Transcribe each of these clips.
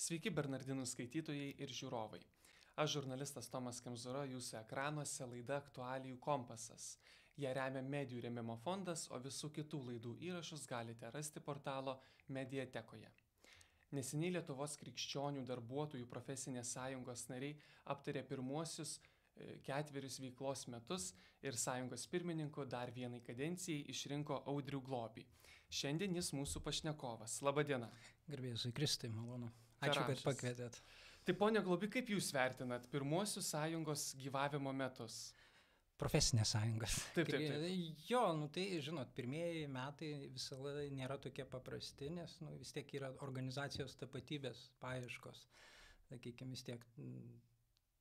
Sveiki Bernardinų skaitytojai ir žiūrovai. Aš žurnalistas Tomas Kemzūra, jūsų ekranuose laida Aktualijų kompasas. Ją remia Medijų rėmimo fondas, o visų kitų laidų įrašus galite rasti portalo Mediatekoje. Neseniai Lietuvos krikščionių darbuotojų profesinės sąjungos nariai aptarė pirmuosius 4 veiklos metus ir sąjungos pirmininku dar vienai kadencijai išrinko Audrių Globį. Šiandien jis mūsų pašnekovas. Labadiena. Garbėsiu Kristai, malonu. Ačiū, kad pakvietėt. Tai ponia Globi, kaip jūs vertinat pirmuosius sąjungos gyvavimo metus? Profesinės sąjungos. Taip. Jo, tai žinot, pirmieji metai visada nėra tokie paprasti, nes vis tiek yra organizacijos tapatybės paieškos. Sakykime, vis tiek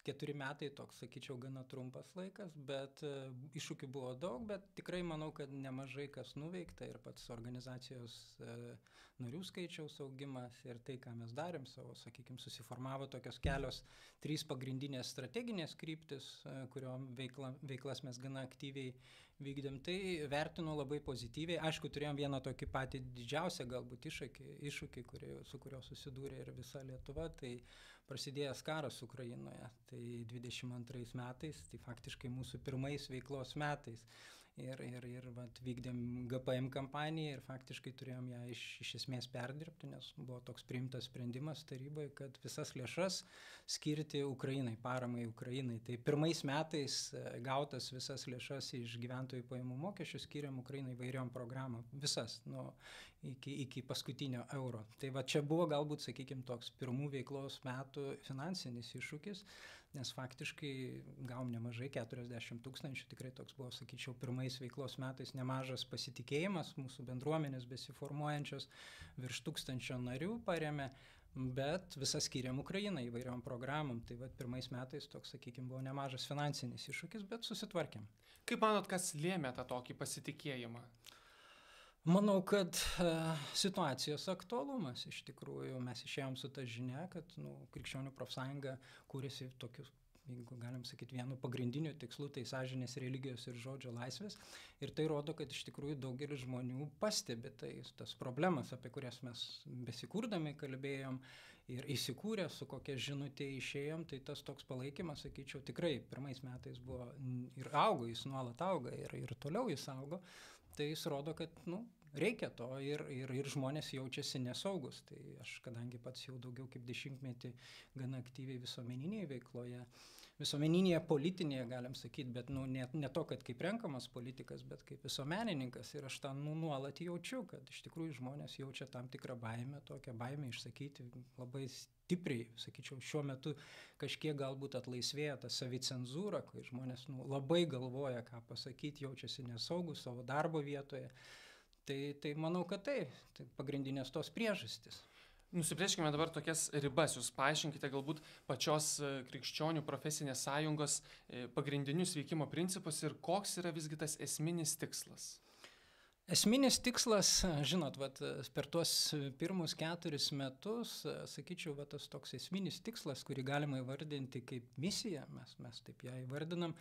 4 metai toks, sakyčiau, gana trumpas laikas, bet iššūkių buvo daug, bet tikrai manau, kad nemažai kas nuveikta ir pats organizacijos narių skaičiaus augimas ir tai, ką mes darėm savo, sakykime, susiformavo tokios 3 pagrindinės strateginės kryptis, kuriom veiklas mes gana aktyviai vykdėm. Tai vertinu labai pozityviai. Aišku, turėjom vieną tokį patį didžiausią galbūt iššūkį, su kurio susidūrė ir visa Lietuva, tai prasidėjęs karas Ukrainoje. Tai 22 metais, tai faktiškai mūsų pirmais veiklos metais. Ir vykdėm GPM kampaniją ir faktiškai turėjom ją iš esmės perdirbti, nes buvo toks priimtas sprendimas taryboje, kad visas lėšas skirti Ukrainai, paramai Ukrainai. Tai pirmais metais gautas visas lėšas iš gyventojų pajamų mokesčių skiriam Ukrainai įvairiom programom. Visas, iki paskutinio euro. Tai va čia buvo galbūt, sakykime, toks pirmų veiklos metų finansinis iššūkis, nes faktiškai gavom nemažai, 40 000, tikrai toks buvo, sakyčiau, pirmais veiklos metais nemažas pasitikėjimas, mūsų bendruomenės besiformuojančios, virš 1000 narių paremė, bet visą skiriam Ukrainai įvairiom programom. Tai va pirmais metais toks, sakykime, buvo nemažas finansinis iššūkis, bet susitvarkėm. Kaip manot, kas lėmė tą tokį pasitikėjimą? Manau, kad situacijos aktualumas iš tikrųjų. Mes išėjom su ta žinia, kad Krikščionių profsąjunga kūrėsi tokius, jeigu galim sakyti, vienu pagrindiniu tikslu, tai sąžinės, religijos ir žodžio laisvės. Ir tai rodo, kad iš tikrųjų daugelis žmonių pastebi tas problemas, apie kurias mes besikūrdami kalbėjom ir įsikūrę, su kokia žinutė išėjom. Tai tas toks palaikymas, sakyčiau, tikrai pirmais metais buvo ir augo, jis nuolat auga ir toliau jis augo. Tai jis rodo, kad reikia to ir žmonės jaučiasi nesaugus. Tai aš, kadangi pats jau daugiau kaip 10 metį gana aktyviai visuomeninėje veikloje, visuomeninėje politinėje, galim sakyti, bet ne to, kad kaip renkamas politikas, bet kaip visuomenininkas. Ir aš tą nuolat jaučiu, kad iš tikrųjų žmonės jaučia tam tikrą baimę, tokią baimę išsakyti labai stipriai, sakyčiau, šiuo metu kažkiek galbūt atlaisvėja ta savicenzūra, kai žmonės labai galvoja, ką pasakyti, jaučiasi nesaugus savo darbo vietoje. Tai manau, kad tai pagrindinės tos priežastys. Nusibrėžkime dabar tokias ribas. Jūs paaiškinkite galbūt pačios krikščionių profesinės sąjungos pagrindinius veikimo principus ir koks yra visgi tas esminis tikslas. Esminis tikslas, žinot, per tuos pirmus 4 metus, sakyčiau, tas toks esminis tikslas, kurį galima įvardinti kaip misiją, mes taip ją įvardinam,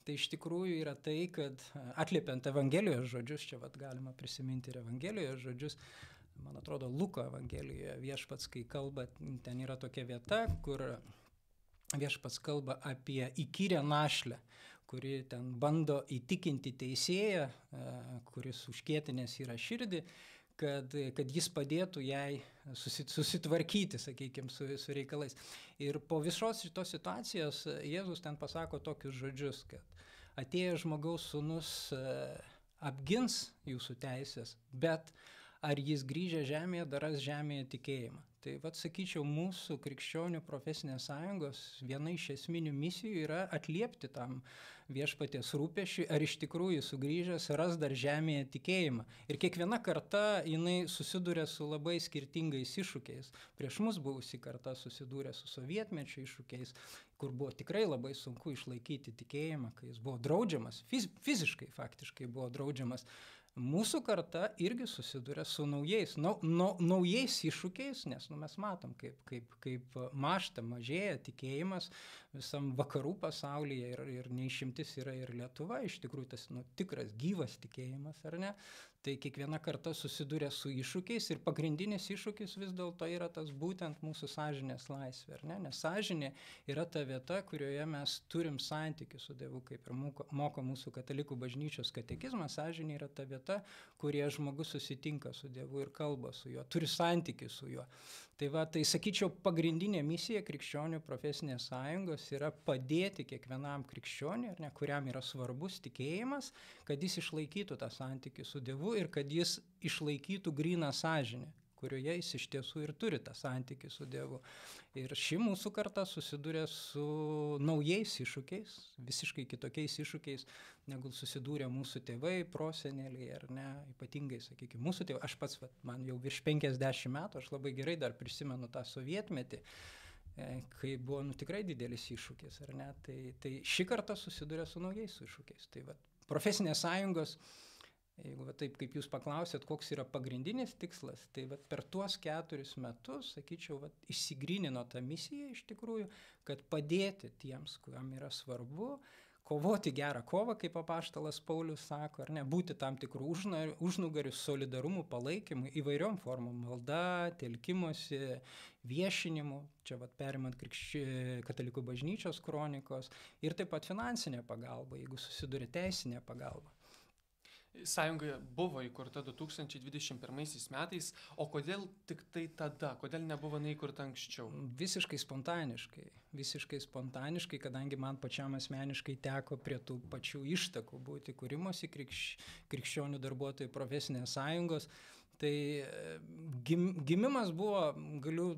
tai iš tikrųjų yra tai, kad atliepiant Evangelijos žodžius, čia galima prisiminti ir Evangelijos žodžius, man atrodo, Luko Evangelijoje viešpats, kai kalba, ten yra tokia vieta, kur viešpats kalba apie įkyrę našlę, kuri ten bando įtikinti teisėją, kuris užkietinęs yra širdį, kad jis padėtų jai susitvarkyti, sakykime, su reikalais. Ir po visos šitos situacijos Jėzus ten pasako tokius žodžius, kad atėjęs žmogaus sūnus apgins jūsų teisės, bet ar jis grįžę žemėje daras žemėje tikėjimą. Tai sakyčiau, mūsų krikščionių profesinės sąjungos viena iš esminių misijų yra atliepti tam viešpaties rūpesčiui, ar iš tikrųjų sugrįžęs ras dar žemėje tikėjimą. Ir kiekviena karta jinai susiduria su labai skirtingais iššūkiais. Prieš mus buvusi karta susidūrė su sovietmečio iššūkiais, kur buvo tikrai labai sunku išlaikyti tikėjimą, kai jis buvo draudžiamas, fiziškai faktiškai buvo draudžiamas. Mūsų karta irgi susiduria su naujais iššūkiais, nes mes matom, kaip mažėja tikėjimas visam vakarų pasaulyje ir neišimtis yra ir Lietuva, iš tikrųjų tas tikras gyvas tikėjimas, ar ne? tai kiekviena karta susiduria su iššūkiais ir pagrindinis iššūkis vis dėlto yra tas būtent mūsų sąžinės laisvė, ar ne? Nes sąžinė yra ta vieta, kurioje mes turim santykių su Dievu, kaip ir moko mūsų katalikų bažnyčios katekizmas. Sąžinė yra ta vieta, kurioje žmogus susitinka su Dievu ir kalba su juo, turi santykių su juo. Tai sakyčiau, pagrindinė misija krikščionių profesinės sąjungos yra padėti kiekvienam krikščioniui, ar ne, kuriam yra svarbus tikėjimas, kad jis išlaikytų tą santykį su Dievu ir kad jis išlaikytų gryną sąžinę, kurioje jis iš tiesų ir turi tą santykį su Dievu. Ir ši mūsų karta susiduria su naujais iššūkiais, visiškai kitokiais iššūkiais, negu susidūrė mūsų tėvai, proseneliai, ar ne, ypatingai, sakykime, mūsų tėvai. Aš pats, man jau virš 50 metų, aš labai gerai dar prisimenu tą sovietmetį, kai buvo tikrai didelis iššūkis, ar ne. Tai ši karta susiduria su naujais iššūkiais. Tai profesinės sąjungos, jeigu taip kaip jūs paklausėt, koks yra pagrindinis tikslas, tai per tuos 4 metus, sakyčiau, išsigrynino tą misiją iš tikrųjų, kad padėti tiems, kuriam yra svarbu, kovoti gerą kovą, kaip apaštalas Paulius sako, ar ne, būti tam tikrų užnugarių, solidarumų, palaikymų, įvairiom formom, malda, telkimosi, viešinimu, čia perimant katalikų bažnyčios kronikos, ir taip pat finansinė pagalba, jeigu susiduria teisinė pagalba. Sąjunga buvo įkurta 2021 metais, o kodėl tik tai tada, kodėl nebuvo neįkurta anksčiau? Visiškai spontaniškai, kadangi man pačiam asmeniškai teko prie tų pačių ištakų būti kūrimosi krikščionių darbuotojų profesinės sąjungos. Tai gimimas buvo, galiu,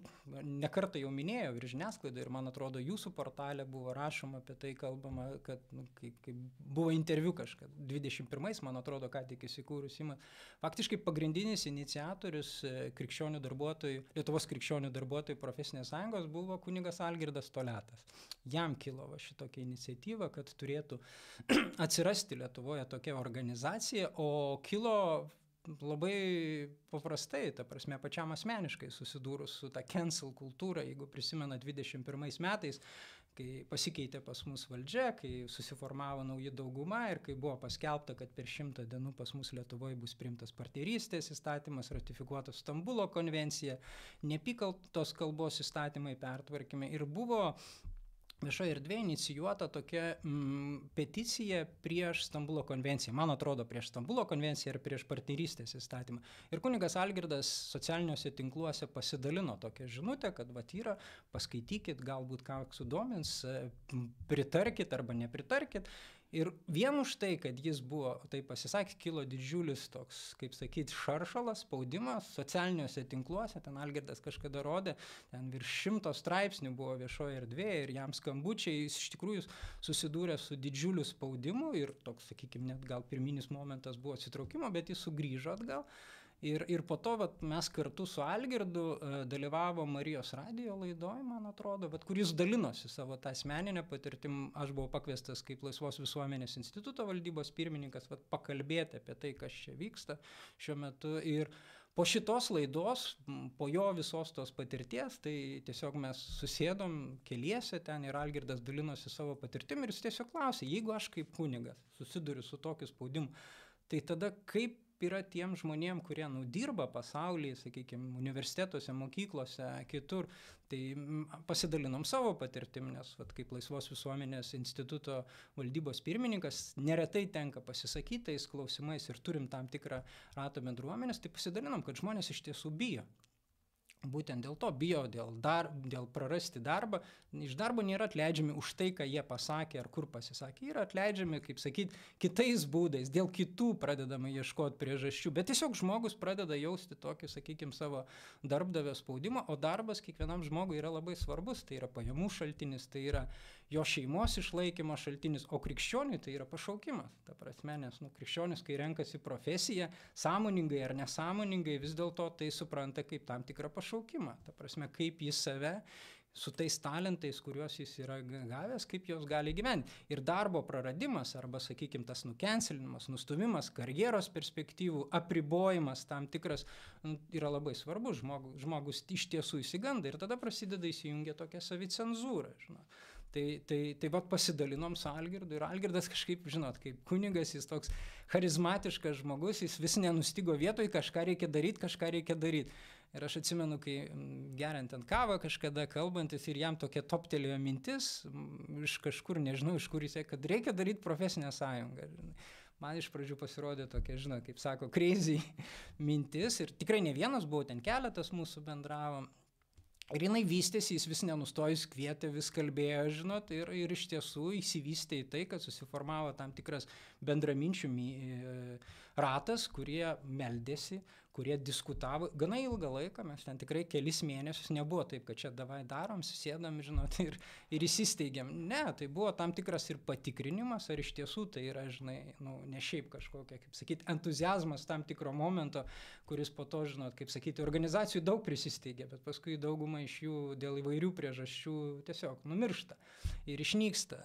nekartą jau minėjau ir žiniasklaidai, ir man atrodo jūsų portale buvo rašoma apie tai, kalbama, kad kai buvo interviu kažkad, 21, man atrodo, ką tik įsikūrus įmonė. Faktiškai pagrindinis iniciatorius Lietuvos krikščionių darbuotojų profesinės sąjungos buvo kunigas Algirdas Toliatas. Jam kilo šitokia iniciatyva, kad turėtų atsirasti Lietuvoje tokia organizacija, o kilo labai paprastai, ta prasme, pačiam asmeniškai susidūrus su ta cancel kultūra, jeigu prisimena 21 metais, kai pasikeitė pas mus valdžia, kai susiformavo nauja dauguma ir kai buvo paskelbta, kad per 100 dienų pas mus Lietuvoje bus priimtas partnerystės įstatymas, ratifikuotas Stambulo konvencija, neapykaltos kalbos įstatymai pertvarkymai ir buvo viešoje erdvėje inicijuota tokia peticija prieš Stambulo konvenciją. Man atrodo, prieš Stambulo konvenciją ir prieš partnerystės įstatymą. Ir kunigas Algirdas socialiniuose tinkluose pasidalino tokią žinutę, kad yra, paskaitykit, galbūt ką sudomins, pritarkit arba nepritarkit. Ir vien už tai, kad jis buvo, tai pasisakė, kilo didžiulis toks, kaip sakyti, šaršalas, spaudimas socialiniuose tinkluose, ten Algirdas kažkada rodė, ten virš 100 straipsnių buvo viešoje erdvėje ir jam skambučiai, jis iš tikrųjų susidūrė su didžiuliu spaudimu ir toks, sakykime, net gal pirminis momentas buvo atsitraukimo, bet jis sugrįžo atgal. Ir po to mes kartu su Algirdu dalyvavom Marijos radijo laidoj, man atrodo, kur jis dalinosi savo tą asmeninę patirtim. Aš buvau pakviestas kaip Laisvos visuomenės instituto valdybos pirmininkas pakalbėti apie tai, kas čia vyksta šiuo metu. Ir po šitos laidos, po jo visos tos patirties, tai tiesiog mes susėdom keliese ten ir Algirdas dalinosi savo patirtim ir jis tiesiog klausė, jeigu aš kaip kunigas susiduriu su tokiu spaudimu, tai tada kaip yra tiem žmonėm, kurie dirba pasaulyje, sakykime, universitetuose, mokyklose, kitur, tai pasidalinom savo patirtim, nes kaip Laisvos visuomenės instituto valdybos pirmininkas neretai tenka pasisakyti tais klausimais ir turim tam tikrą ratą bendruomenės, tai pasidalinom, kad žmonės iš tiesų bijo. Būtent dėl to bijo, dėl prarasti darbą. Iš darbo nėra atleidžiami už tai, ką jie pasakė ar kur pasisakė. Yra atleidžiami, kaip sakyti, kitais būdais, dėl kitų pradedama ieškoti priežasčių. Bet tiesiog žmogus pradeda jausti tokį, sakykime, savo darbdavio spaudimą, o darbas kiekvienam žmogui yra labai svarbus. Tai yra pajamų šaltinis, tai yra jo šeimos išlaikymo šaltinis, o krikščioniui tai yra pašaukimas. Ta prasme, nes krikščionis, kai renkasi profesiją, sąmoningai ar nesąmoningai, vis dėlto tai supranta kaip tam tikrą pašaukimą. Ta prasme, kaip jis save su tais talentais, kuriuos jis yra gavęs, kaip jos gali gyventi. Ir darbo praradimas arba, sakykime, tas nukencelinimas, nustumimas, karjeros perspektyvų, apribojimas tam tikras yra labai svarbus. Žmogus iš tiesų įsiganda ir tada įsijungia tokia savicenzūra. Tai vat pasidalinom su Algirdu ir Algirdas kažkaip, žinot, kaip kunigas, jis toks charizmatiškas žmogus, jis vis nenustigo vietoj, kažką reikia daryti. Ir aš atsimenu, kai geriant ant kavą kažkada kalbantis ir jam tokia toptelėjo mintis, iš kažkur, nežinau, iš kur jis, kad reikia daryti profesinę sąjungą. Man iš pradžių pasirodė tokia, žinot, kaip sako, crazy mintis ir tikrai ne vienas buvo, ten keletas mūsų bendravo. Ir jinai vystėsi, jis vis nenustojus kvietė, vis kalbėjo, žinot, ir iš tiesų įsivystė į tai, kad susiformavo tam tikras bendraminčių ratas, kurie meldėsi, kurie diskutavo. Gana ilgą laiką, mes ten tikrai kelis mėnesius, nebuvo taip, kad čia davai darom, susėdam, žinot, ir įsisteigėm. Ne, tai buvo tam tikras ir patikrinimas, ar iš tiesų tai yra, žinai, ne šiaip kažkokia, kaip sakyti, entuziazmas tam tikro momento, kuris po to, žinot, kaip sakyti, organizacijų daug prisisteigė, bet paskui dauguma iš jų dėl įvairių priežasčių tiesiog numiršta ir išnyksta.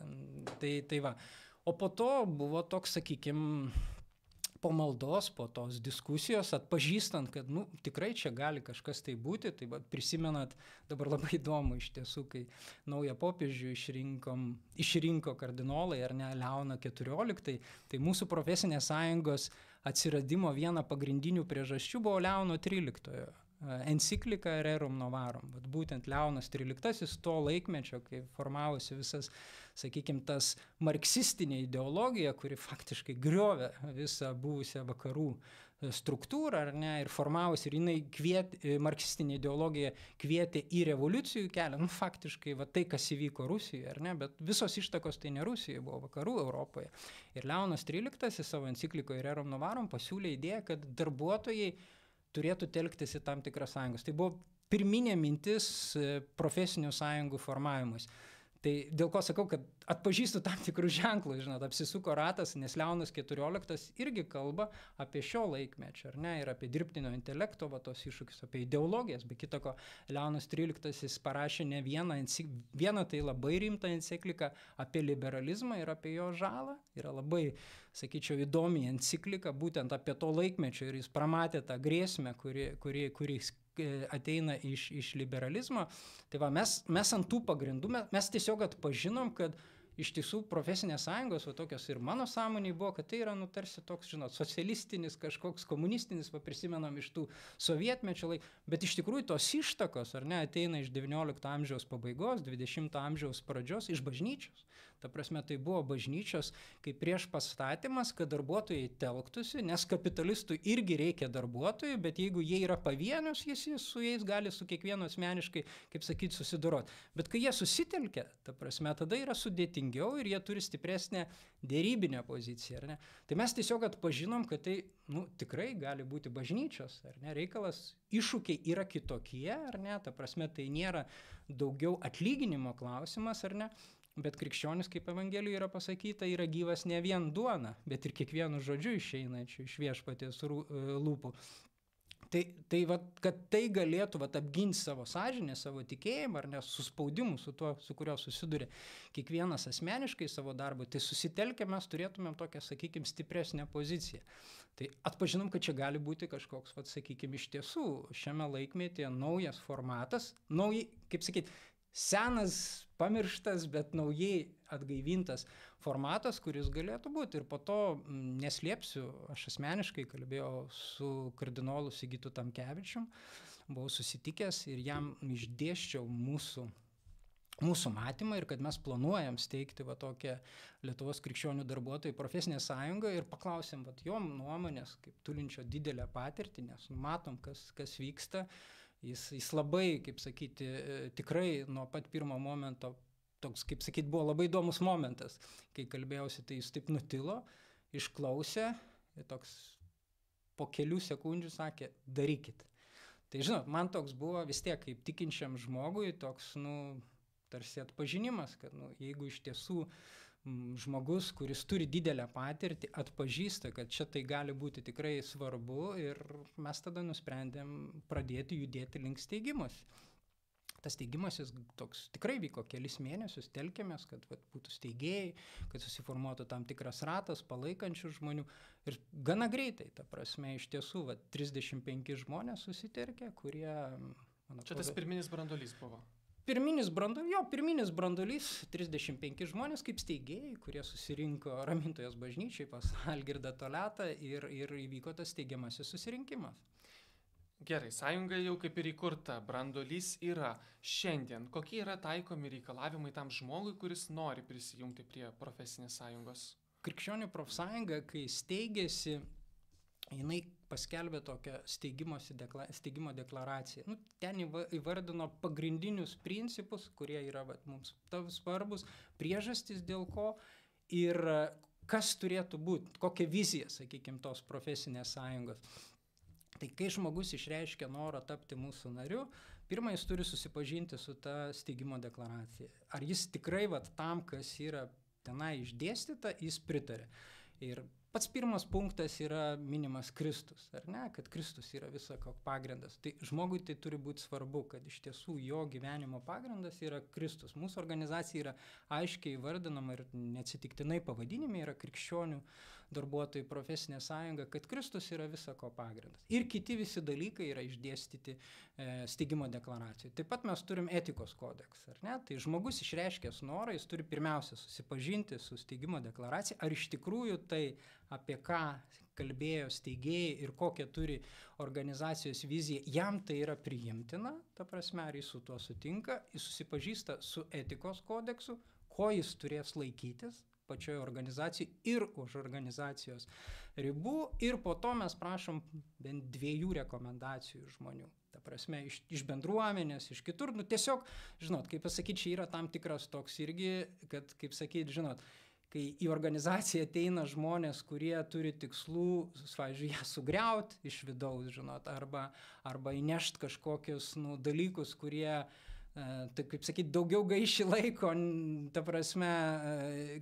Tai va. O po to buvo toks, sakykime, po maldos, po tos diskusijos, atpažįstant, kad tikrai čia gali kažkas tai būti, tai prisimenat, dabar labai įdomu iš tiesų, kai naują popiežių išrinko kardinolai, ar ne, Leoną XIV, tai mūsų profesinės sąjungos atsiradimo viena pagrindinių priežasčių buvo Leono XIII enciklika Rerum Novarum. Būtent Leonas XIII to laikmečio, kai formavosi visas, sakykime, tas marksistinė ideologija, kuri faktiškai griovė visą buvusią vakarų struktūrą, ar ne, ir formavosi, ir jinai marksistinė ideologija kvietė į revoliucijų kelią, faktiškai tai, kas įvyko Rusijoje, ar ne, bet visos ištakos tai ne Rusijoje, buvo vakarų Europoje. Ir Leonas XIII savo enciklikoje Rerum Novarum pasiūlė idėją, kad darbuotojai turėtų telktis į tam tikras sąjungos. Tai buvo pirminė mintis profesinių sąjungų formavimus. Tai dėl ko sakau, kad atpažįstu tam tikrus ženklus, žinot, apsisuko ratas, nes Leonas XIV irgi kalba apie šio laikmečio, ar ne, ir apie dirbtinio intelekto, tos iššūkius, apie ideologijas, be kitako Leonas XIII parašė ne vieną tai labai rimtą encikliką apie liberalizmą ir apie jo žalą, yra labai, sakyčiau, įdomi enciklika būtent apie to laikmečio ir jis pramatė tą grėsmę, kuri ateina iš liberalizmo. Tai va, mes ant tų pagrindų, mes tiesiog atpažinom, kad iš tiesų profesinės sąjungos, tokios ir mano sąmonėje buvo, kad tai yra, tarsi toks, žinot, socialistinis, kažkoks komunistinis, prisimenam iš tų sovietmečio laikų, bet iš tikrųjų tos ištakos, ar ne, ateina iš XIX amžiaus pabaigos, XX amžiaus pradžios, iš bažnyčios. Ta prasme, tai buvo bažnyčios kaip prieš pastatymas, kad darbuotojai telktųsi, nes kapitalistų irgi reikia darbuotojų, bet jeigu jie yra pavienius, jis su jais gali su kiekvienu asmeniškai, kaip sakyti, susidoroti. Bet kai jie susitelkia, ta prasme, tada yra sudėtingiau ir jie turi stipresnę dėrybinę poziciją, ar ne? Tai mes tiesiog atpažinom, kad tai, tikrai gali būti bažnyčios, ar ne, reikalas, iššūkiai yra kitokie, ar ne, ta prasme, tai nėra daugiau atlyginimo klausimas, ar ne, bet krikščionis, kaip Evangelijoje yra pasakyta, yra gyvas ne vien duona, bet ir kiekvienu žodžiu išeinančiu iš viešpaties lūpų. Tai kad tai galėtų apginti savo sąžinę, savo tikėjimą, ar ne, su spaudimu, su tuo, su kurio susiduria kiekvienas asmeniškai savo darbu, tai susitelkę mes turėtumėm tokią, sakykime, stipresnę poziciją. Tai atpažinom, kad čia gali būti kažkoks, sakykime, iš tiesų šiame laikmetyje naujas formatas, kaip sakyti, senas, pamirštas, bet naujai atgaivintas formatas, kuris galėtų būti. Ir po to, neslėpsiu, aš asmeniškai kalbėjau su kardinolu Sigitu Tamkevičium, buvau susitikęs ir jam išdėsčiau mūsų matymą ir kad mes planuojam steigti tokią Lietuvos krikščionių darbuotojų profesinę sąjungą ir paklausėm jo nuomonės, kaip turinčio didelę patirtį, nes matom, kas vyksta. Jis labai, kaip sakyti, tikrai nuo pat pirmo momento, toks, kaip sakyti, buvo labai įdomus momentas, kai kalbėjausi, tai jis taip nutilo, išklausė, toks po kelių sekundžių sakė, darykit. Tai žinot, man toks buvo vis tiek kaip tikinčiam žmogui, toks, tarsi atpažinimas, kad jeigu iš tiesų žmogus, kuris turi didelę patirtį, atpažįsta, kad čia tai gali būti tikrai svarbu ir mes tada nusprendėm pradėti judėti link steigimas. Tas steigimasis toks tikrai vyko kelis mėnesius, telkėmės, kad būtų steigėjai, kad susiformuotų tam tikras ratas palaikančių žmonių ir gana greitai, ta prasme, iš tiesų 35 žmonės susitelkė, kurie... Čia tas pirminis branduolys buvo. Pirminis branduolys, 35 žmonės kaip steigėjai, kurie susirinko Ramintojos bažnyčiai pas Algirdą Toliatą ir įvyko tas steigiamasis susirinkimas. Gerai, sąjunga jau kaip ir įkurta, branduolys yra. Šiandien kokie yra taikomi reikalavimai tam žmogui, kuris nori prisijungti prie profesinės sąjungos? Krikščionių profsąjunga, kai steigėsi, jinai paskelbė tokią steigimo deklaraciją. Ten įvardino pagrindinius principus, kurie yra mums svarbus, priežastys dėl ko ir kas turėtų būti, kokia vizija, sakykime, tos profesinės sąjungos. Tai kai žmogus išreiškia norą tapti mūsų nariu, pirmą jis turi susipažinti su ta steigimo deklaracija. Ar jis tikrai tam, kas yra tenai išdėstyta, jis pritarė. Ir pats pirmas punktas yra minimas Kristus, ar ne, kad Kristus yra visako pagrindas. Tai žmogui tai turi būti svarbu, kad iš tiesų jo gyvenimo pagrindas yra Kristus. Mūsų organizacija yra aiškiai įvardinama ir neatsitiktinai pavadinime yra krikščionių darbuotojų profesinė sąjunga, kad Kristus yra visako pagrindas. Ir kiti visi dalykai yra išdėstyti steigimo deklaracijoje. Taip pat mes turim etikos kodeksą, ar ne? Tai žmogus išreiškęs norą, jis turi pirmiausia susipažinti su steigimo deklaracija, ar iš tikrųjų tai, apie ką kalbėjo steigėjai ir kokią turi organizacijos viziją, jam tai yra priimtina, ta prasme, ar jis su tuo sutinka, jis susipažįsta su etikos kodeksu, ko jis turės laikytis pačioje organizacijoje ir už organizacijos ribų, ir po to mes prašom bent 2 rekomendacijų žmonių. Ta prasme, iš bendruomenės, iš kitur, tiesiog, žinot, kaip pasakyti, čia yra tam tikras toks irgi, kad, kaip sakyti, žinot, kai į organizaciją ateina žmonės, kurie turi tikslų, pavyzdžiui, ją sugriauti iš vidaus, žinot, arba įnešti kažkokius dalykus, kurie tai, kaip sakyti, daugiau gaiši laiko, ta prasme,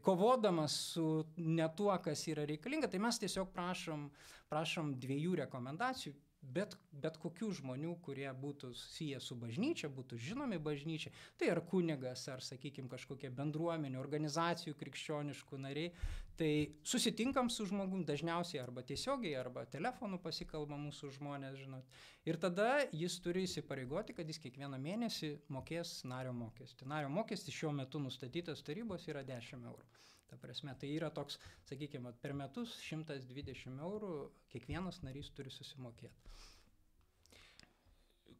kovodamas su ne tuo, kas yra reikalinga, tai mes tiesiog prašom 2 rekomendacijų, bet kokių žmonių, kurie būtų susiję su bažnyčia, būtų žinomi bažnyčia, tai ar kunigas, ar, sakykime, kažkokie bendruomenių, organizacijų krikščioniškų nariai, tai susitinkam su žmogum dažniausiai arba tiesiogiai, arba telefonu pasikalba mūsų žmonės, žinot. Ir tada jis turi įsipareigoti, kad jis kiekvieną mėnesį mokės nario mokestį. Nario mokestis šiuo metu nustatytas tarybos yra 10 eurų. Ta prasme, tai yra toks, sakykime, per metus 120 eurų kiekvienas narys turi susimokėti.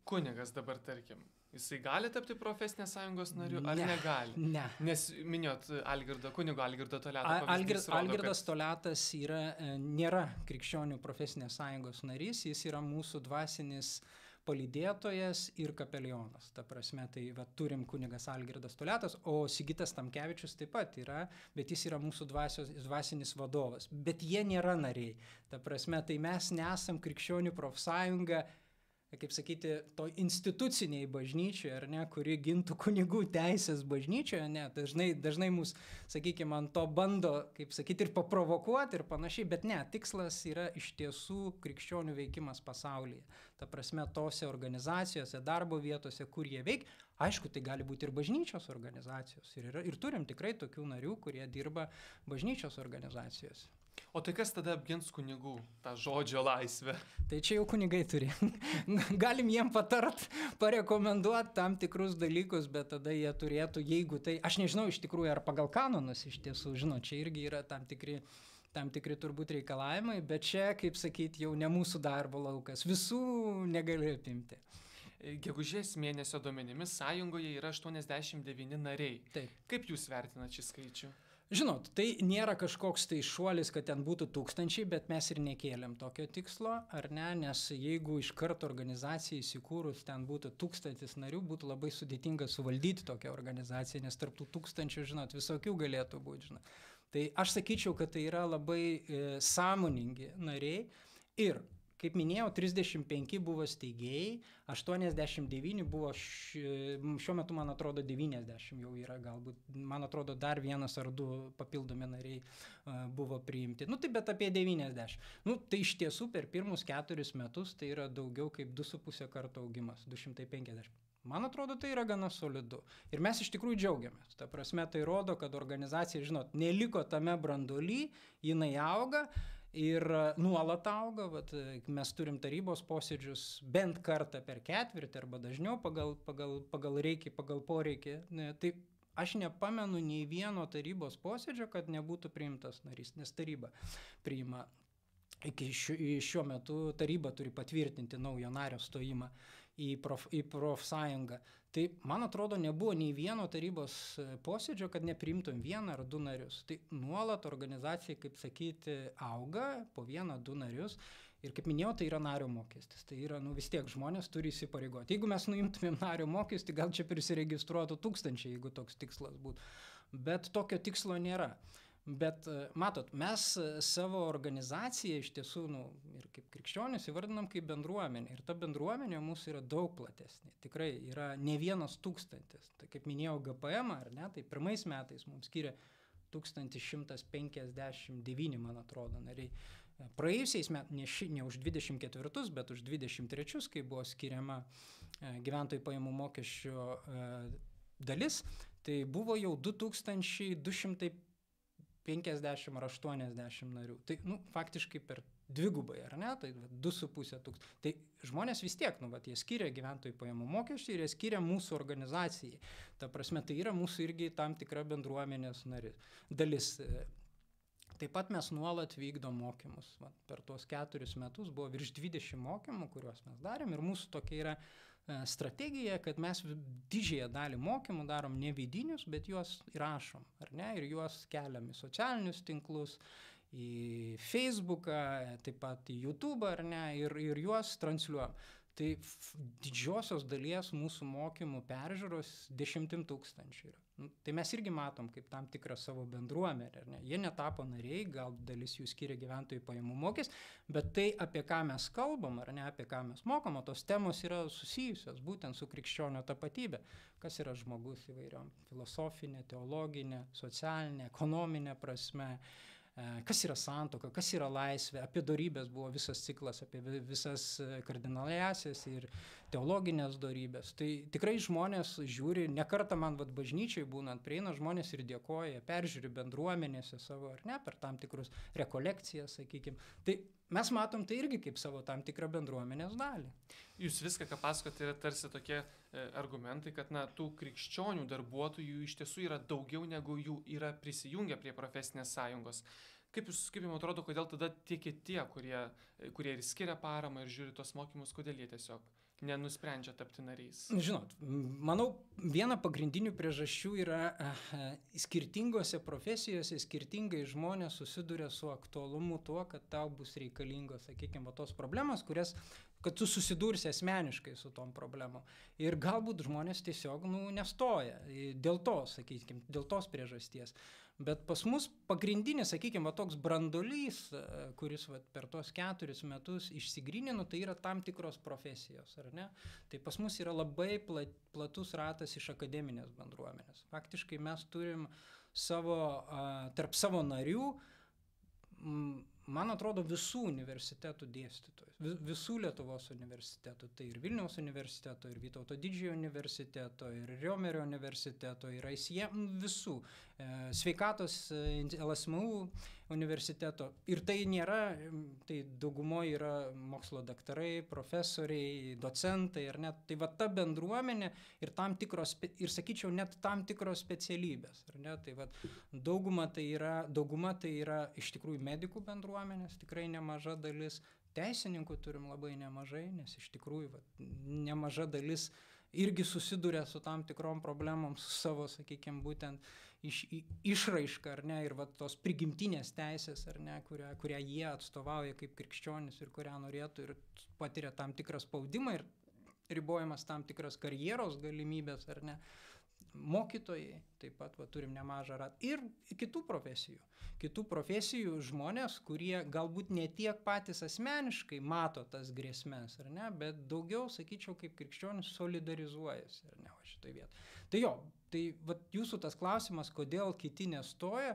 Kunigas dabar, tarkim, jisai gali tapti profesinės sąjungos nariu ar negali? Ne. Nes minėjot kunigo Algirdo Toliato. Algirdas Toliatas nėra krikščionių profesinės sąjungos narys, jis yra mūsų dvasinis palydėtojas ir kapelionas. Ta prasme, tai turim kunigas Algirdas Toliatas, o Sigitas Tamkevičius taip pat yra, bet jis yra mūsų dvasinis vadovas. Bet jie nėra nariai. Ta prasme, tai mes nesam krikščionių profsąjunga, kaip sakyti, to instituciniai bažnyčioje, ar ne, kuri gintų kunigų teisės bažnyčioje, ne, dažnai mus, sakykime, ant to bando, kaip sakyti, ir paprovokuoti ir panašiai, bet ne, tikslas yra iš tiesų krikščionių veikimas pasaulyje. Ta prasme, tose organizacijose, darbo vietose, kur jie veikia, aišku, tai gali būti ir bažnyčios organizacijos. Ir turim tikrai tokių narių, kurie dirba bažnyčios organizacijose. O tai kas tada apgins kunigų tą žodžio laisvę? Tai čia jau kunigai turi. Galim jiem patart, parekomenduoti tam tikrus dalykus, bet tada jie turėtų, jeigu tai, aš nežinau iš tikrųjų, ar pagal kanonus iš tiesų, žinot, čia irgi yra tam tikri turbūt reikalavimai, bet čia, kaip sakyti, jau ne mūsų darbo laukas, visų negali apimti. Gegužės mėnesio duomenimis sąjungoje yra 89 nariai. Taip. Kaip jūs vertinate šį skaičių? Žinot, tai nėra kažkoks tai šuolis, kad ten būtų 1000, bet mes ir nekėlėm tokio tikslo, ar ne, nes jeigu iš karto organizacijai įsikūrus ten būtų 1000 narių, būtų labai sudėtinga suvaldyti tokią organizaciją, nes tarp tų 1000, žinot, visokių galėtų būti, žinot. Tai aš sakyčiau, kad tai yra labai sąmoningi nariai ir, kaip minėjau, 35 buvo steigėjai, 89 buvo, šiuo metu, man atrodo, 90 jau yra, galbūt, man atrodo, dar 1 ar 2 papildomi nariai buvo priimti. Tai bet apie 90. Tai iš tiesų per pirmus 4 metus tai yra daugiau kaip 2,5 karto augimas, 250. Man atrodo, tai yra gana solidu. Ir mes iš tikrųjų džiaugiamės. Ta prasme, tai rodo, kad organizacija, žinot, neliko tame branduoly, jinai auga. Ir nuolat auga, vat, mes turim tarybos posėdžius bent kartą per ketvirtį arba dažniau pagal poreikį. Tai aš nepamenu nei vieno tarybos posėdžio, kad nebūtų priimtas narys, nes taryba priima. Iki šiuo metu taryba turi patvirtinti naujo nario stojimą į profsąjungą. Tai, man atrodo, nebuvo nei vieno tarybos posėdžio, kad nepriimtum vieną ar du narius. Tai nuolat organizacija, kaip sakyti, auga po vieną, du narius. Ir kaip minėjau, tai yra nario mokestis. Tai yra, vis tiek žmonės turi įsipareigoti. Jeigu mes nuimtumėm nario mokestį, gal čia prisiregistruotų 1000, jeigu toks tikslas būtų. Bet tokio tikslo nėra. Bet matot, mes savo organizaciją iš tiesų, ir kaip krikščionis įvardinam kaip bendruomenė. Ir ta bendruomenė mūsų yra daug platesnė. Tikrai yra ne 1000. Tai kaip minėjau GPM, ar ne, tai pirmais metais mums skiria 1159, man atrodo, nariai. Praėjusiais metais, ne už 24, bet už 23, kai buvo skiriama gyventojų pajamų mokesčio dalis, tai buvo jau 2250 ar 80 narių. Tai, faktiškai per dvigubai, ar ne? Tai 2500. Tai žmonės vis tiek, jie skiria gyventojų pajamų mokesčių ir jie skiria mūsų organizacijai. Ta prasme, tai yra mūsų irgi tam tikra bendruomenės dalis. Taip pat mes nuolat vykdom mokymus. Per tuos 4 metus buvo virš 20 mokymų, kuriuos mes darėm, ir mūsų tokia yra strategija, kad mes didžiąją dalį mokymų darom ne vidinius, bet juos įrašom, ar ne, ir juos keliam į socialinius tinklus, į Facebooką, taip pat į YouTube, ar ne, ir juos transliuojam. Tai didžiosios dalies mūsų mokymų peržiūros 10 000 yra. Tai mes irgi matom kaip tam tikrą savo bendruomenę, ar ne? Jie netapo nariai, gal dalis jų skiria gyventojų pajamų mokestį, bet tai, apie ką mes kalbam, ar ne, apie ką mes mokom, tos temos yra susijusios būtent su krikščionio tapatybė. Kas yra žmogus įvairiom filosofinė, teologinė, socialinė, ekonominė prasme. Kas yra santuoka, kas yra laisvė, apie dorybės buvo visas ciklas, apie visas kardinaliasias ir teologinės dorybės. Tai tikrai žmonės žiūri, ne kartą man bažnyčiai būnant prieina žmonės ir dėkoja, peržiūri bendruomenėse savo, ar ne, per tam tikrus rekolekcijas, sakykime. Tai mes matom tai irgi kaip savo tam tikrą bendruomenės dalį. Jūs viską, ką pasakote, yra tarsi tokie argumentai, kad tų krikščionių darbuotojų iš tiesų yra daugiau negu jų yra prisijungę prie profesinės sąjungos. Kaip jums atrodo, kodėl tada tie kiti, kurie ir skiria paramą ir žiūri tos mokymus, kodėl jie tiesiog nenusprendžia tapti nariais? Žinot, manau, viena pagrindinių priežasčių yra skirtingose profesijose skirtingai žmonės susiduria su aktualumu tuo, kad tau bus reikalingos, sakykime, tos problemos, kad tu susidursi asmeniškai su tom problemom. Ir galbūt žmonės tiesiog nestoja dėl to, sakykime, dėl tos priežasties. Bet pas mus pagrindinis, sakykime, toks brandolys, kuris per tos 4 metus išsigrynino, tai yra tam tikros profesijos, ar ne? Tai pas mus yra labai platus ratas iš akademinės bendruomenės. Faktiškai mes turim tarp savo narių, man atrodo, visų universitetų dėstytojus, visų Lietuvos universitetų, tai ir Vilniaus universiteto, ir Vytauto Didžiojo universiteto, ir Riomerio universiteto, ir ICM, visų, sveikatos LSMU universiteto. Ir tai nėra, tai daugumoje yra mokslo daktarai, profesoriai, docentai, ar net, tai ta bendruomenė ir tam tikros, ir sakyčiau, net tam tikros specialybės, ar ne, tai dauguma tai yra iš tikrųjų medikų bendruomenės, tikrai nemaža dalis, teisininkų turim labai nemažai, nes iš tikrųjų nemaža dalis irgi susiduria su tam tikrom problemom, su savo, sakykime, būtent išraiška, ar ne, ir tos prigimtinės teisės, ar ne, kurią jie atstovauja kaip krikščionis ir kurią norėtų ir patiria tam tikrą spaudimą ir ribojamas tam tikras karjeros galimybės, ar ne. Mokytojai, taip pat turim nemažą ratą ir kitų profesijų žmonės, kurie galbūt ne tiek patys asmeniškai mato tas grėsmes, ar ne, bet daugiau, sakyčiau, kaip krikščionis solidarizuojasi, ar ne, šitoj vietoj. Tai jūsų tas klausimas, kodėl kiti nestoja,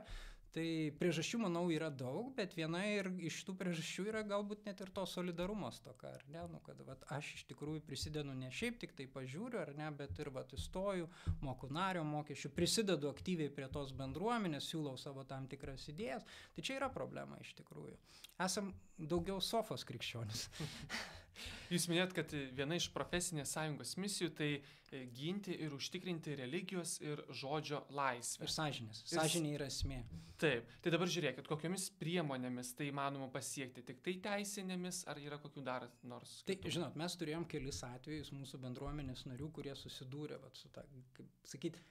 Tai priežasčių, manau, yra daug, bet viena ir iš tų priežasčių yra galbūt net ir to solidarumo stoka, ar ne? Nu, kad vat, aš iš tikrųjų prisidedu ne šiaip tik tai pažiūriu, ar ne, bet ir vat, įstoju, moku nario mokesčių, prisidedu aktyviai prie tos bendruomenės, siūlau savo tam tikras idėjas. Tai čia yra problema iš tikrųjų. Esam daugiau sofos krikščionis. Jūs minėjot, kad viena iš profesinės sąjungos misijų tai ginti ir užtikrinti religijos ir žodžio laisvę. Ir sąžinės. Sąžinė yra esmė. Taip. Tai dabar žiūrėkit, kokiomis priemonėmis tai įmanoma pasiekti. Tik tai teisinėmis, ar yra kokių dar nors? Tai, žinot, mes turėjom kelis atvejus mūsų bendruomenės narių, kurie susidūrė vat, su ta, kaip sakyt,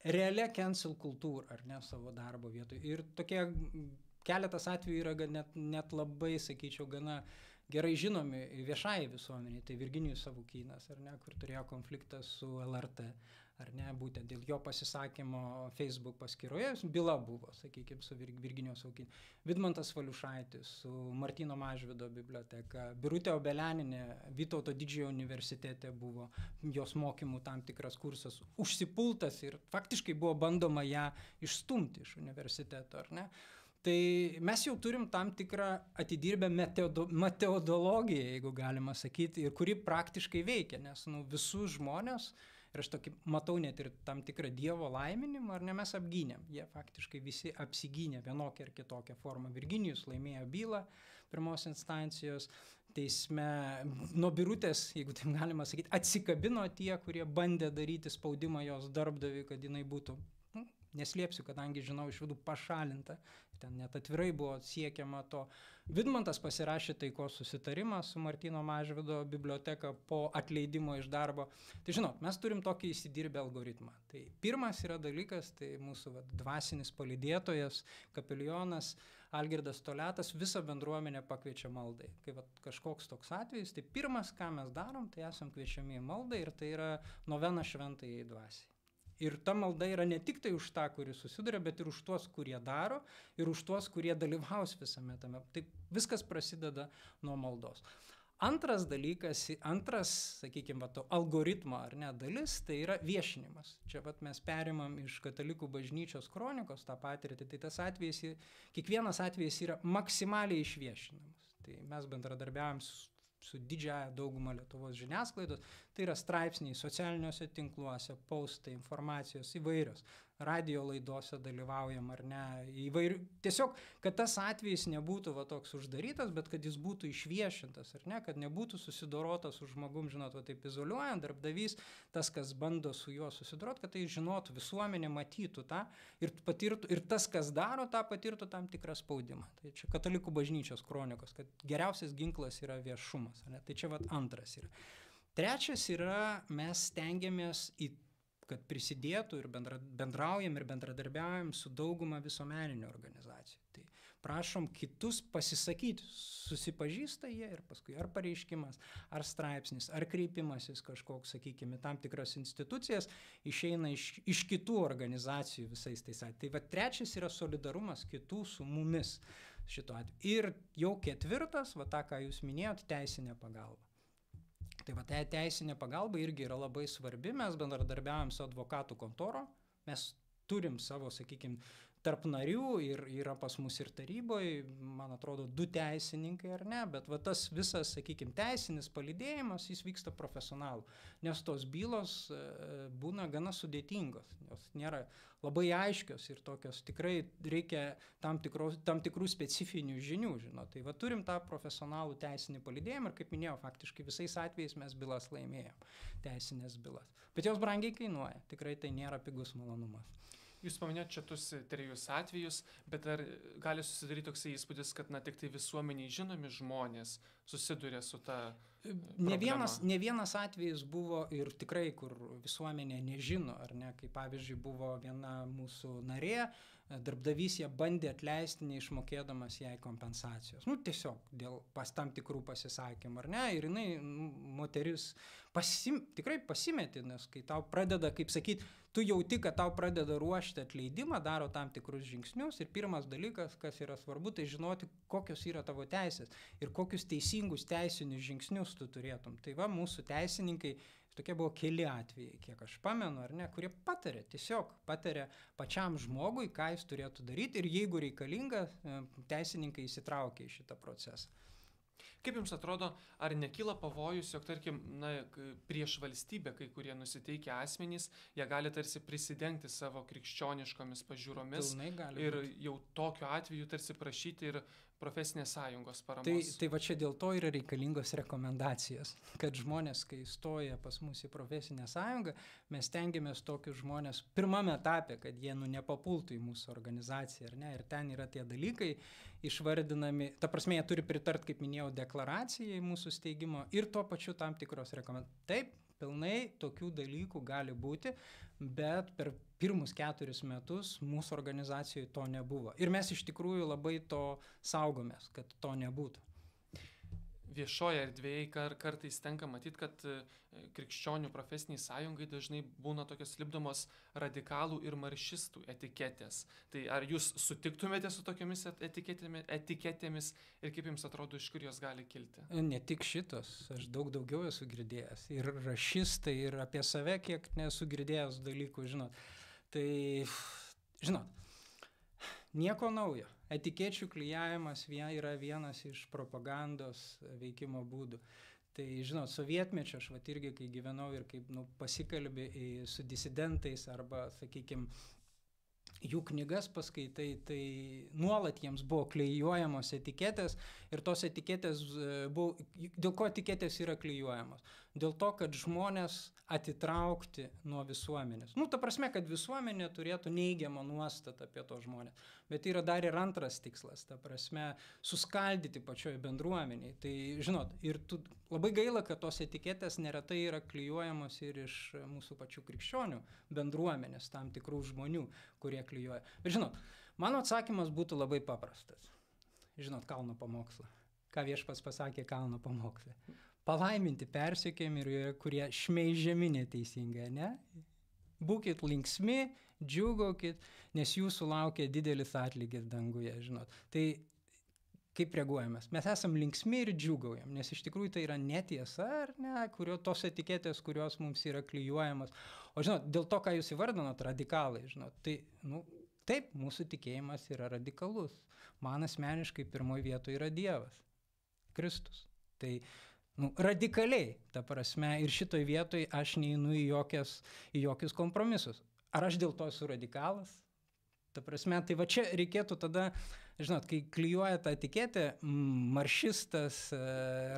realia cancel kultūra, ar ne, savo darbo vietoje. Ir tokie keletas atvejų yra net labai, sakyčiau, gana gerai žinomi viešai visuomeniai. Tai Virginijus Savukynas, ar ne, kur turėjo konfliktą su LRT, ar ne, būtent dėl jo pasisakymo Facebook paskyroje, byla buvo, sakykime, su Virginijos Savukynu. Vidmantas Valiušaitis su Martyno Mažvydo biblioteka, Birutė Obeleninė Vytauto Didžiojo universitete buvo, jos mokymų tam tikras kursas užsipultas ir faktiškai buvo bandoma ją išstumti iš universiteto, ar ne. Tai mes jau turim tam tikrą atidirbę metodologiją, jeigu galima sakyti, ir kuri praktiškai veikia, nes visus žmonės, ir aš tokį matau net ir tam tikrą Dievo laiminimą, ar ne, mes apgynėm. Jie faktiškai visi apsigynė vienokią ar kitokią formą. Virginijus laimėjo bylą pirmos instancijos teisme. Nuo Birutės, jeigu taip galima sakyti, atsikabino tie, kurie bandė daryti spaudimą jos darbdaviui, kad jinai būtų, neslėpsiu, kadangi žinau, iš vidų pašalinta. Ten net atvirai buvo siekiama to. Vidmantas pasirašė taikos susitarimą su Martyno Mažvydo biblioteka po atleidimo iš darbo. Tai žinot, mes turim tokį įsidirbę algoritmą. Tai pirmas yra dalykas, tai mūsų dvasinis palydėtojas, kapelionas Algirdas Toletas visą bendruomenę pakviečia maldai. Kai kažkoks toks atvejis, tai pirmas, ką mes darom, tai esam kviečiami į maldą ir tai yra novena šventajai dvasiai. Ir ta malda yra ne tik tai už tą, kuris susiduria, bet ir už tuos, kurie daro, ir už tuos, kurie dalyvaus visame tame. Tai viskas prasideda nuo maldos. Antras dalykas, sakykime, to algoritmo ar ne dalis, tai yra viešinimas. Čia mes perimam iš Katalikų bažnyčios kronikos tą patirtį, tai tas atvejis, kiekvienas atvejis yra maksimaliai išviešinamas. Tai mes bendradarbiavom su didžiąja dauguma Lietuvos žiniasklaidos, tai yra straipsniai socialiniuose tinkluose, postai, informacijos įvairios, radio laidose dalyvaujam ar ne, įvairių. Tiesiog, kad tas atvejis nebūtų toks uždarytas, bet kad jis būtų išviešintas, ar ne, kad nebūtų susidorotas su žmogum, žinot, taip izoliuojant, darbdavys, tas, kas bando su juo susidoroti, kad tai žinotų, visuomenė matytų tą ir patirtų, ir tas, kas daro tą, patirtų tam tikrą spaudimą. Tai čia Katalikų bažnyčios kronikos, kad geriausias ginklas yra viešumas, ar ne? Tai čia antras yra. Trečias yra, mes stengiamės kad prisidėtų ir bendraujam ir bendradarbiaujam su dauguma visuomeninių organizacijų. Tai prašom kitus pasisakyti, susipažįsta jie ir paskui ar pareiškimas, ar straipsnis, ar kreipimasis kažkoks, sakykime, tam tikras institucijas išeina iš kitų organizacijų visais tais atvejais. Tai trečias yra solidarumas kitų su mumis šituo atveju. Ir jau ketvirtas, tą, ką jūs minėjot, teisinė pagalba. Tai teisinė pagalba irgi yra labai svarbi, mes bendradarbiaujam su advokatų kontoro, mes turim savo, sakykime, tarp narių ir yra pas mus ir taryboje, man atrodo, 2 teisininkai ar ne, bet tas visas, sakykime, teisinis palydėjimas, jis vyksta profesionalų, nes tos bylos būna gana sudėtingos, jos nėra labai aiškios ir tokios tikrai reikia tam tikrų specifinių žinių, žinot. Tai turim tą profesionalų teisinį palydėjimą ir, kaip minėjau, faktiškai visais atvejais mes bylas laimėjom, teisinės bylas. Bet jos brangiai kainuoja, tikrai tai nėra pigus malonumas. Jūs paminėjote čia tuos 3 atvejus, bet ar gali susidaryti toksai įspūdis, kad tik tai visuomeniai žinomi žmonės susiduria su ta problema? Ne vienas atvejis buvo ir tikrai, kur visuomenė nežino, ar ne, kaip pavyzdžiui buvo viena mūsų narė, darbdavys ją bandė atleisti, neišmokėdamas jai kompensacijos. Tiesiog dėl tam tikrų pasisakymų, ar ne, ir jinai, moteris, tikrai pasimetė, nes kai tau pradeda, kaip sakyti, tu jauti, kad tau pradeda ruošti atleidimą, daro tam tikrus žingsnius ir pirmas dalykas, kas yra svarbu, tai žinoti, kokios yra tavo teisės ir kokius teisingus teisinius žingsnius tu turėtum. Tai mūsų teisininkai Tokie buvo keli atvejai, kiek aš pamenu, ar ne, kurie tiesiog patarė pačiam žmogui, ką jis turėtų daryti ir jeigu reikalinga, teisininkai įsitraukia į šitą procesą. Kaip jums atrodo, ar nekyla pavojus, jog, tarkim, prieš valstybę kai kurie nusiteikę asmenys, jie gali tarsi prisidengti savo krikščioniškomis pažiūromis ir jau tokiu atveju tarsi prašyti ir profesinės sąjungos paramos? Tai va čia dėl to yra reikalingos rekomendacijos, kad žmonės, kai stoja pas mus į profesinę sąjungą, mes tengiamės tokius žmonės pirmame etape, kad jie nepapultų į mūsų organizaciją, ar ne, ir ten yra tie dalykai išvardinami, ta prasme, jie turi pritart, kaip minėjau, deklaracijai mūsų steigimo ir tuo pačiu tam tikros rekomendacijos. Taip, pilnai tokių dalykų gali būti, bet per pirmus 4 metus mūsų organizacijoje to nebuvo. Ir mes iš tikrųjų labai to saugomės, kad to nebūtų. Viešoje erdvėje kartais tenka matyti, kad krikščionių profesiniai sąjungai dažnai būna tokios lipdomos radikalų ir maršistų etiketės. Tai ar jūs sutiktumėte su tokiamis etiketėmis ir kaip jums atrodo, iš kur jos gali kilti? Ne tik šitos, aš daug daugiau esu girdėjęs. Ir rašistai, ir apie save kiek nesu girdėjęs dalykų, žinot. Tai, žinot, nieko naujo. Etikečių klijavimas yra vienas iš propagandos veikimo būdų. Tai, žinot, sovietmečio aš irgi, kai gyvenau ir kaip pasikalbė su disidentais arba, sakykime, jų knygas paskaitai, tai nuolat jiems buvo klijuojamos etiketės ir tos etiketės buvo, dėl ko etiketės yra klijuojamos? Dėl to, kad žmonės atitraukti nuo visuomenės. Ta prasme, kad visuomenė turėtų neigiamą nuostatą apie to žmonės. Bet yra dar ir antras tikslas, ta prasme, suskaldyti pačioje bendruomeniai. Tai, žinot, ir labai gaila, kad tos etiketės neretai yra klijuojamos ir iš mūsų pačių krikščionių bendruomenės, tam tikrų žmonių, kurie klijuoja. Bet, žinot, mano atsakymas būtų labai paprastas. Žinot, Kalno pamokslą. Ką Viešpats pasakė Kalno pamoksle? Palaiminti persekiojami ir kurie šmeižiami neteisingai, ne? Būkit linksmi, džiūgaukit, nes jūsų laukia didelis atlygis danguje, žinot. Tai kaip reaguojamės? Mes esam linksmi ir džiūgaujam, nes iš tikrųjų tai yra netiesa, ar ne, tos etiketės, kurios mums yra klijuojamos. O žinot, dėl to, ką jūs įvardinot, radikalai, žinot, tai, taip, mūsų tikėjimas yra radikalus. Man asmeniškai pirmoje vietoje yra Dievas, Kristus. Tai radikaliai, ta prasme, ir šitoj vietoj aš neinu į jokius kompromisus. Ar aš dėl to esu radikalas? Ta prasme, tai va čia reikėtų tada, žinot, kai klijuoja tą etiketę, maršistas,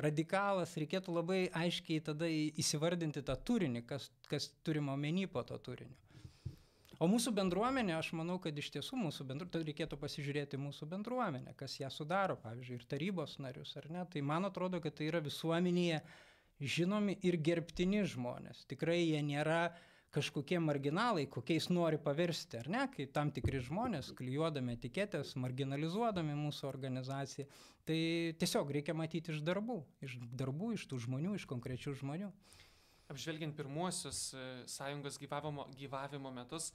radikalas, reikėtų labai aiškiai tada įsivardinti tą turinį, kas turima omeny po to turiniu. O mūsų bendruomenė, aš manau, kad iš tiesų reikėtų pasižiūrėti mūsų bendruomenę, kas ją sudaro, pavyzdžiui, ir tarybos narius, ar ne? Tai man atrodo, kad tai yra visuomenėje žinomi ir gerbtini žmonės. Tikrai jie nėra kažkokie marginalai, kokiais nori paversti, ar ne? Kai tam tikri žmonės, klijuodami etiketės, marginalizuodami mūsų organizaciją, tai tiesiog reikia matyti iš darbų, iš tų žmonių, iš konkrečių žmonių. Apžvelgiant pirmuosius sąjungos gyvavimo metus,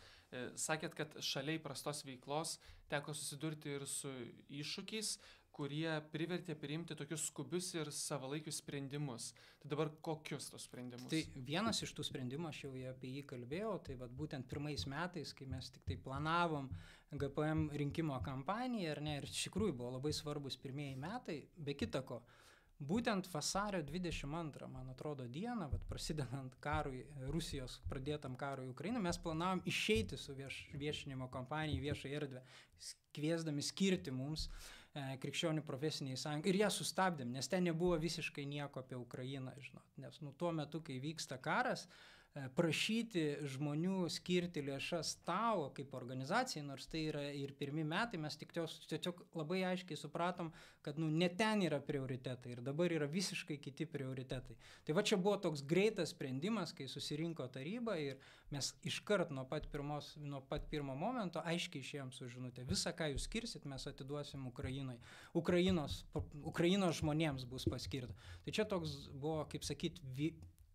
sakėt, kad šalia įprastos veiklos teko susidurti ir su iššūkiais, kurie privertė priimti tokius skubius ir savalaikius sprendimus. Tai dabar kokius tos sprendimus? Tai vienas iš tų sprendimų, aš jau apie jį kalbėjau, tai būtent pirmais metais, kai mes tik tai planavom GPM rinkimo kampaniją, ar ne, ir iš tikrųjų buvo labai svarbus pirmieji metai, be kita ko. Būtent vasario 22, man atrodo, dieną, prasidedant karui, Rusijos pradėtam karui Ukrainai, mes planavom išeiti su viešinimo kampanija į viešą erdvę, kviesdami skirti mums krikščionių profesiniai sąjungai. Ir ją sustabdėm, nes ten nebuvo visiškai nieko apie Ukrainą, žinot. Nes tuo metu, kai vyksta karas, prašyti žmonių skirti lėšas tau kaip organizacijai, nors tai yra ir pirmi metai, mes tiesiog labai aiškiai supratom, kad ne ten yra prioritetai ir dabar yra visiškai kiti prioritetai. Tai va čia buvo toks greitas sprendimas, kai susirinko taryba ir mes iškart nuo pat pirmo momento aiškiai išėjom su žinutė. Visą, ką jūs skirsit, mes atiduosim Ukrainai. Ukrainos žmonėms bus paskirta. Tai čia toks buvo, kaip sakyti,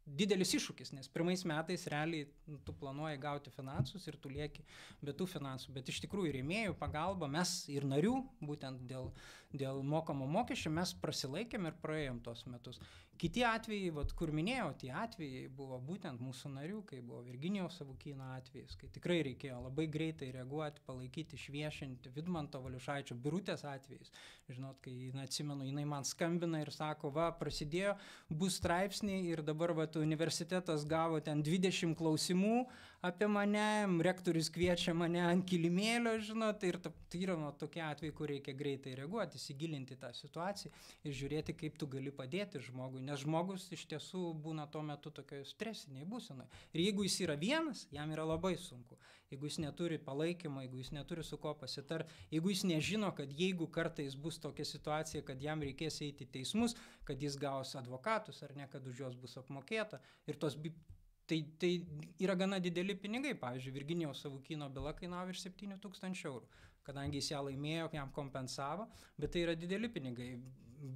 didelis iššūkis, nes pirmais metais realiai tu planuoji gauti finansus ir tu lieki be tų finansų, bet iš tikrųjų rėmėjų pagalba, mes ir narių, būtent dėl mokamo mokesčio, mes prasilaikėm ir praėjom tos metus. Kiti atvejai, vat, kur minėjau, tie atvejai buvo būtent mūsų narių, kai buvo Virginijaus Savukyno atvejis, kai tikrai reikėjo labai greitai reaguoti, palaikyti, šviešinti, Vidmanto Valiušaičio, Birutės atvejis. Žinot, kai, atsimenu, jinai man skambina ir sako, va, prasidėjo, bus straipsniai ir dabar, va, universitetas gavo ten 20 klausimų apie mane, rektorius kviečia mane ant kilimėlio, žinot, ir tai yra tokie atvejai, kur reikia greitai reaguoti, įsigilinti tą situaciją ir žiūrėti, kaip tu gali padėti žmogui, nes žmogus iš tiesų būna tuo metu tokioje stresiniai būsenoje. Ir jeigu jis yra vienas, jam yra labai sunku. Jeigu jis neturi palaikymo, jeigu jis neturi su ko pasitarti, jeigu jis nežino, kad jeigu kartais bus tokia situacija, kad jam reikės eiti į teismus, kad jis gaus advokatus ar ne, kad už juos bus apmokėta ir tai yra gana dideli pinigai. Pavyzdžiui, Virginijaus Savukyno byla kainavo virš 7 000 eurų, kadangi jis ją laimėjo, jam kompensavo, bet tai yra dideli pinigai.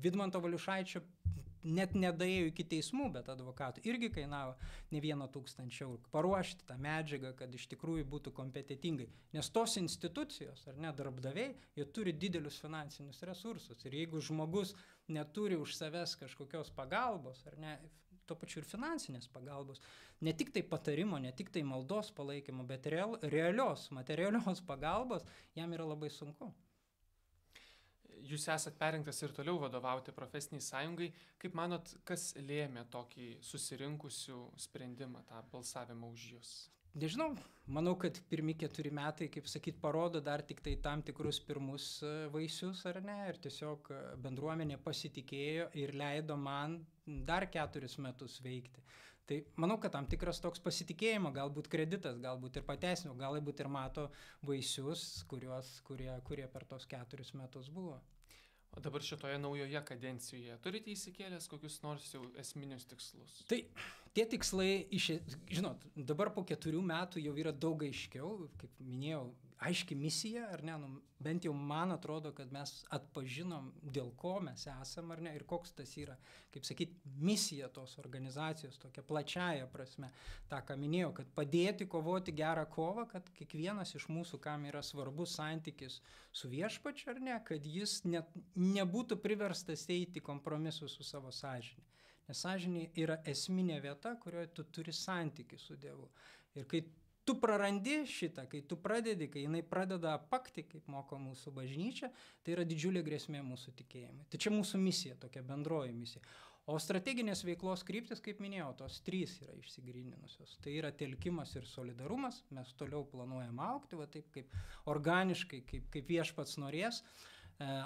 Vidmanto Valiušaičio net nedaėjo iki teismų, bet advokatų irgi kainavo ne 1 000 eurų. Paruošti tą medžiagą, kad iš tikrųjų būtų kompetentingai. Nes tos institucijos, ar ne, darbdaviai, jie turi didelius finansinius resursus. Ir jeigu žmogus neturi už savęs kažkokios pagalbos, ar ne, tuo pačiu ir finansinės pagalbos, ne tik tai patarimo, ne tik tai maldos palaikymo, bet realios, materialios pagalbos, jam yra labai sunku. Jūs esat perinktas ir toliau vadovauti profesiniai sąjungai. Kaip manot, kas lėmė tokį susirinkusių sprendimą, tą balsavimą už jūs? Nežinau, manau, kad pirmi 4 metai, kaip sakyt, parodo dar tik tai tam tikrus pirmus vaisius, ar ne, ir tiesiog bendruomenė pasitikėjo ir leido man dar 4 metus veikti. Tai manau, kad tam tikras toks pasitikėjimo, galbūt kreditas, galbūt ir pateisino, galbūt ir mato vaisius, kurie per tos 4 metus buvo. O dabar šitoje naujoje kadencijoje turite įsikėlęs kokius nors jau esminius tikslus? Tai tie tikslai, žinot, dabar po 4 metų jau yra daug aiškiau, kaip minėjau, aiški misija, ar ne, bent jau man atrodo, kad mes atpažinom, dėl ko mes esam, ar ne, ir koks tas yra, kaip sakyt, misija tos organizacijos, tokia plačiaja prasme, tą, ką minėjau, kad padėti kovoti gerą kovą, kad kiekvienas iš mūsų, kam yra svarbus santykis su viešpačiu, ar ne, kad jis nebūtų priverstas eiti kompromisus su savo sąžinė. Nes sąžinė yra esminė vieta, kurioje tu turi santykį su Dievu. Ir kai tu prarandi šitą, kai tu pradedi, kai jinai pradeda apakti, kaip moko mūsų bažnyčia, tai yra didžiulė grėsmė mūsų tikėjimui. Tai čia mūsų misija, tokia bendroji misija. O strateginės veiklos kryptis, kaip minėjau, tos 3 yra išsigryninusios. Tai yra telkimas ir solidarumas, mes toliau planuojam augti, va taip kaip organiškai, kaip viešpats norės.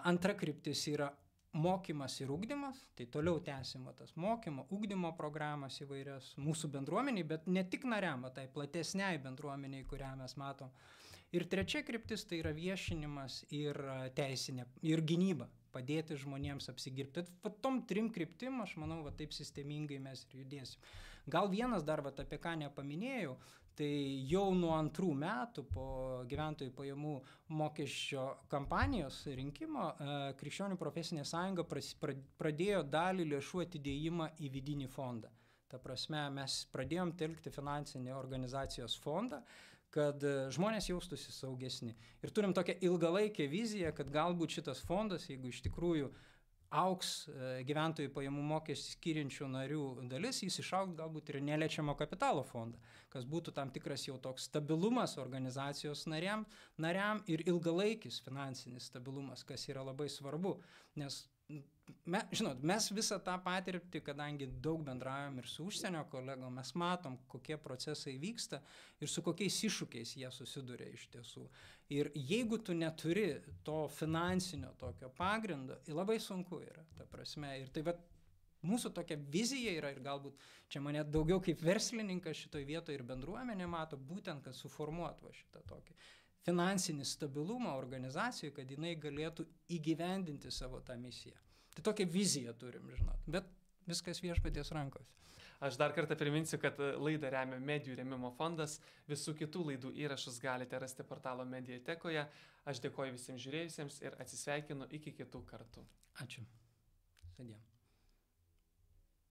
Antra kryptis yra mokymas ir ugdymas, tai toliau tęsim tas mokymo, ugdymo programas įvairias mūsų bendruomeniai, bet ne tik nariam, tai platesniai bendruomeniai, kurią mes matom. Ir trečia kryptis tai yra viešinimas ir teisinė, ir gynyba, padėti žmonėms apsigirti. Tad tom 3 kryptim, aš manau, va taip sistemingai mes ir judėsim. Gal vienas dar, va apie ką nepaminėjau, tai jau nuo 2 metų po gyventojų pajamų mokesčio kampanijos rinkimo Krikščionių profesinė sąjunga pradėjo dalį lėšų atidėjimą į vidinį fondą. Ta prasme, mes pradėjom telkti finansinį organizacijos fondą, kad žmonės jaustųsi saugesni. Ir turim tokią ilgalaikę viziją, kad galbūt šitas fondas, jeigu iš tikrųjų auks gyventojų pajamų mokestį skiriančių narių dalis, jis išaugs galbūt ir neliečiamo kapitalo fondą, kas būtų tam tikras jau toks stabilumas organizacijos nariam ir ilgalaikis finansinis stabilumas, kas yra labai svarbu, nes mes visą tą patirtį, kadangi daug bendraujam ir su užsienio kolegom, mes matom, kokie procesai vyksta ir su kokiais iššūkiais jie susiduria iš tiesų. Ir jeigu tu neturi to finansinio tokio pagrindo, labai sunku yra, ta prasme. Ir tai mūsų tokia vizija yra, ir galbūt čia mane daugiau kaip verslininkas šitoj vietoje ir bendruomenė mato, būtent, kad suformuotų šitą tokį finansinį stabilumą organizacijai, kad jinai galėtų įgyvendinti savo tą misiją. Tai tokią viziją turim, žinot, bet viskas viešpaties rankose. Aš dar kartą priminsiu, kad laidą remia Medijų rėmimo fondas. Visų kitų laidų įrašus galite rasti portalo Mediatekoje. Aš dėkoju visiems žiūrėjusiems ir atsisveikinu iki kitų kartų. Ačiū. Sudie.